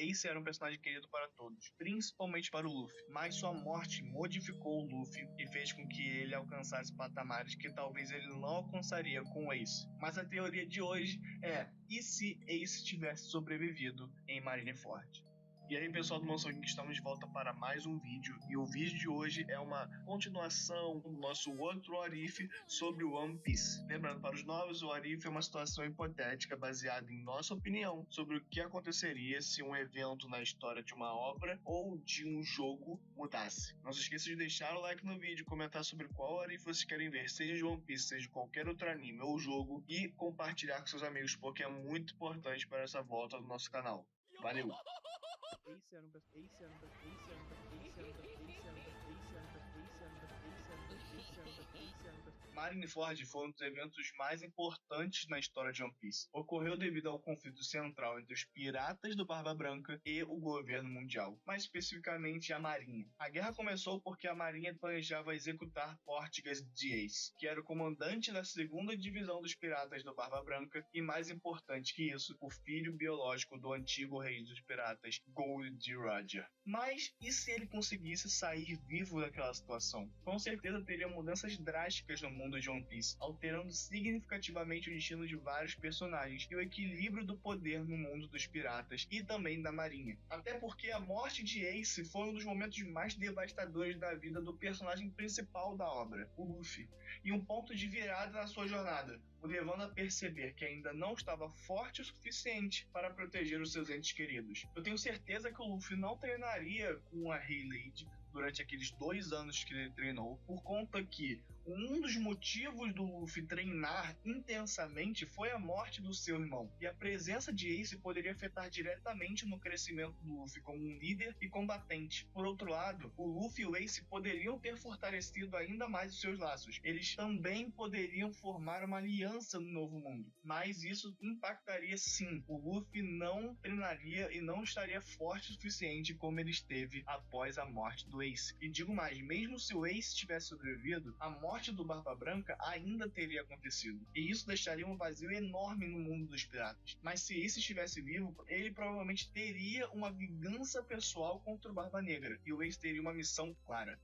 Ace era um personagem querido para todos, principalmente para o Luffy, mas sua morte modificou o Luffy e fez com que ele alcançasse patamares que talvez ele não alcançaria com o Ace. Mas a teoria de hoje é: e se Ace tivesse sobrevivido em Marineford? E aí, pessoal do Monstro Geek, estamos de volta para mais um vídeo. E o vídeo de hoje é uma continuação do nosso outro What If sobre o One Piece. Lembrando, para os novos, o What If é uma situação hipotética baseada em nossa opinião sobre o que aconteceria se um evento na história de uma obra ou de um jogo mudasse. Não se esqueça de deixar o like no vídeo, comentar sobre qual What If vocês querem ver, seja de One Piece, seja de qualquer outro anime ou jogo, e compartilhar com seus amigos, porque é muito importante para essa volta do nosso canal. Valeu! Marineford foi um dos eventos mais importantes na história de One Piece. Ocorreu devido ao conflito central entre os piratas do Barba Branca e o governo mundial, mais especificamente a Marinha. A guerra começou porque a Marinha planejava executar Portgas de Ace, que era o comandante da segunda divisão dos piratas do Barba Branca e, mais importante que isso, o filho biológico do antigo rei dos piratas, Gold Roger. Mas e se ele conseguisse sair vivo daquela situação? Com certeza teria mudanças drásticas no mundo de One Piece, alterando significativamente o destino de vários personagens e o equilíbrio do poder no mundo dos piratas e também da marinha. Até porque a morte de Ace foi um dos momentos mais devastadores da vida do personagem principal da obra, o Luffy, e um ponto de virada na sua jornada, o levando a perceber que ainda não estava forte o suficiente para proteger os seus entes queridos. Eu tenho certeza que o Luffy não treinaria com a Rayleigh durante aqueles 2 anos que ele treinou, por conta que um dos motivos do Luffy treinar intensamente foi a morte do seu irmão, e a presença de Ace poderia afetar diretamente no crescimento do Luffy como um líder e combatente. Por outro lado, o Luffy e o Ace poderiam ter fortalecido ainda mais os seus laços. Eles também poderiam formar uma aliança no novo mundo, mas isso impactaria sim. O Luffy não treinaria e não estaria forte o suficiente como ele esteve após a morte do Ace. E digo mais, mesmo se o Ace tivesse sobrevivido, a morte do Barba Branca ainda teria acontecido, e isso deixaria um vazio enorme no mundo dos piratas. Mas se Ace estivesse vivo, ele provavelmente teria uma vingança pessoal contra o Barba Negra, e o Ace teria uma missão clara: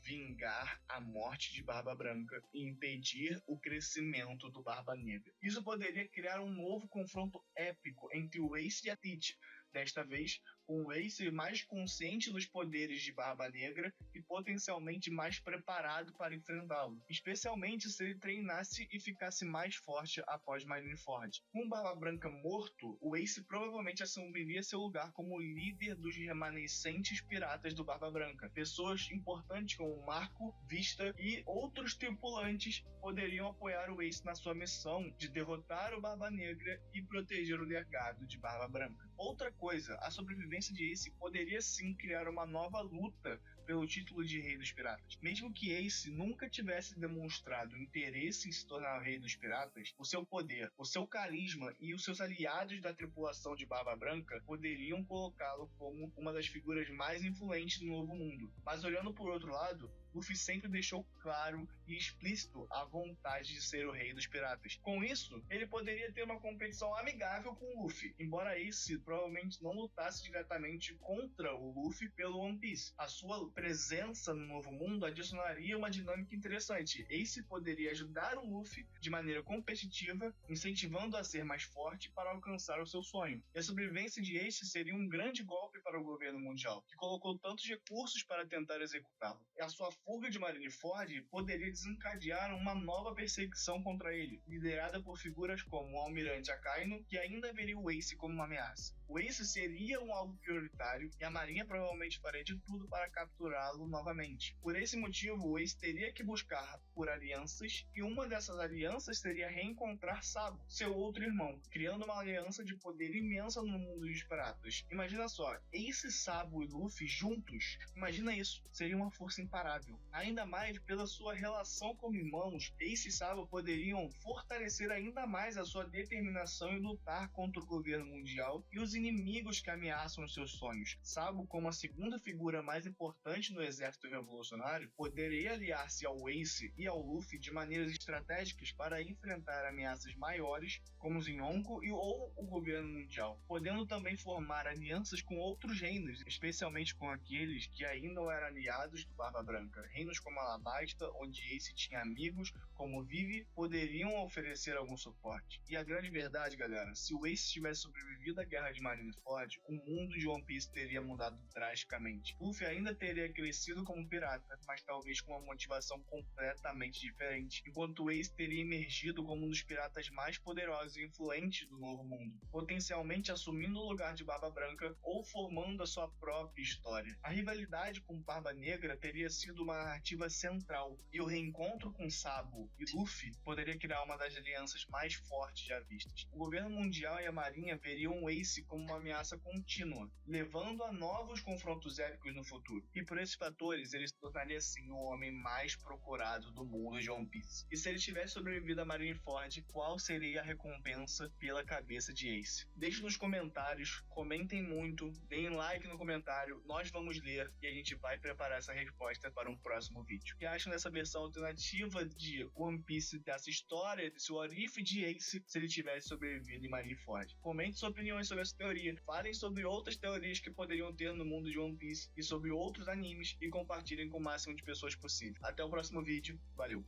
vingar a morte de Barba Branca e impedir o crescimento do Barba Negra. Isso poderia criar um novo confronto épico entre o Ace e a Teach, desta vez com o Ace mais consciente dos poderes de Barba Negra e potencialmente mais preparado para enfrentá-lo, especialmente se ele treinasse e ficasse mais forte após Marineford. Com Barba Branca morto, o Ace provavelmente assumiria seu lugar como líder dos remanescentes piratas do Barba Branca. Pessoas importantes como Marco, Vista e outros tripulantes poderiam apoiar o Ace na sua missão de derrotar o Barba Negra e proteger o legado de Barba Branca. Outra coisa, a sobrevivência de Ace poderia sim criar uma nova luta pelo título de Rei dos Piratas. Mesmo que Ace nunca tivesse demonstrado interesse em se tornar o Rei dos Piratas, o seu poder, o seu carisma e os seus aliados da tripulação de Barba Branca poderiam colocá-lo como uma das figuras mais influentes do Novo Mundo. Mas olhando por outro lado, Luffy sempre deixou claro e explícito a vontade de ser o Rei dos Piratas. Com isso, ele poderia ter uma competição amigável com o Luffy, embora Ace provavelmente não lutasse diretamente contra o Luffy pelo One Piece. A sua presença no Novo Mundo adicionaria uma dinâmica interessante. Ace poderia ajudar o Luffy de maneira competitiva, incentivando a ser mais forte para alcançar o seu sonho. E a sobrevivência de Ace seria um grande golpe para o governo mundial, que colocou tantos recursos para tentar executá-lo. A sua fuga de Marineford poderia desencadear uma nova perseguição contra ele, liderada por figuras como o Almirante Akainu, que ainda veria o Ace como uma ameaça. O Ace seria um alvo prioritário e a Marinha provavelmente faria de tudo para capturá-lo novamente. Por esse motivo, o Ace teria que buscar por alianças, e uma dessas alianças seria reencontrar Sabo, seu outro irmão, criando uma aliança de poder imensa no mundo dos piratas. Imagina só, Ace, Sabo e Luffy juntos, imagina isso, seria uma força imparável. Ainda mais pela sua relação como irmãos, Ace e Sabo poderiam fortalecer ainda mais a sua determinação em lutar contra o governo mundial e os os inimigos que ameaçam os seus sonhos. Sabo, como a segunda figura mais importante no exército revolucionário, poderia aliar-se ao Ace e ao Luffy de maneiras estratégicas para enfrentar ameaças maiores, como os Yonko ou o governo mundial, podendo também formar alianças com outros reinos, especialmente com aqueles que ainda não eram aliados do Barba Branca. Reinos como Alabasta, onde Ace tinha amigos, como Vivi, poderiam oferecer algum suporte. E a grande verdade, galera, se o Ace tivesse sobrevivido à Guerra de Marineford, o mundo de One Piece teria mudado drasticamente. Luffy ainda teria crescido como pirata, mas talvez com uma motivação completamente diferente, enquanto Ace teria emergido como um dos piratas mais poderosos e influentes do Novo Mundo, potencialmente assumindo o lugar de Barba Branca ou formando a sua própria história. A rivalidade com Barba Negra teria sido uma narrativa central, e o reencontro com Sabo e Luffy poderia criar uma das alianças mais fortes já vistas. O governo mundial e a marinha veriam o Ace como uma ameaça contínua, levando a novos confrontos épicos no futuro. E por esses fatores, ele se tornaria assim o homem mais procurado do mundo de One Piece. E se ele tivesse sobrevivido a Marineford, qual seria a recompensa pela cabeça de Ace? Deixe nos comentários, comentem muito, deem like no comentário, nós vamos ler e a gente vai preparar essa resposta para um próximo vídeo. O que acham dessa versão alternativa de One Piece, dessa história, desse what if de Ace, se ele tivesse sobrevivido em Marineford? Comente suas opiniões sobre essa teoria, falem sobre outras teorias que poderiam ter no mundo de One Piece e sobre outros animes e compartilhem com o máximo de pessoas possível. Até o próximo vídeo, valeu!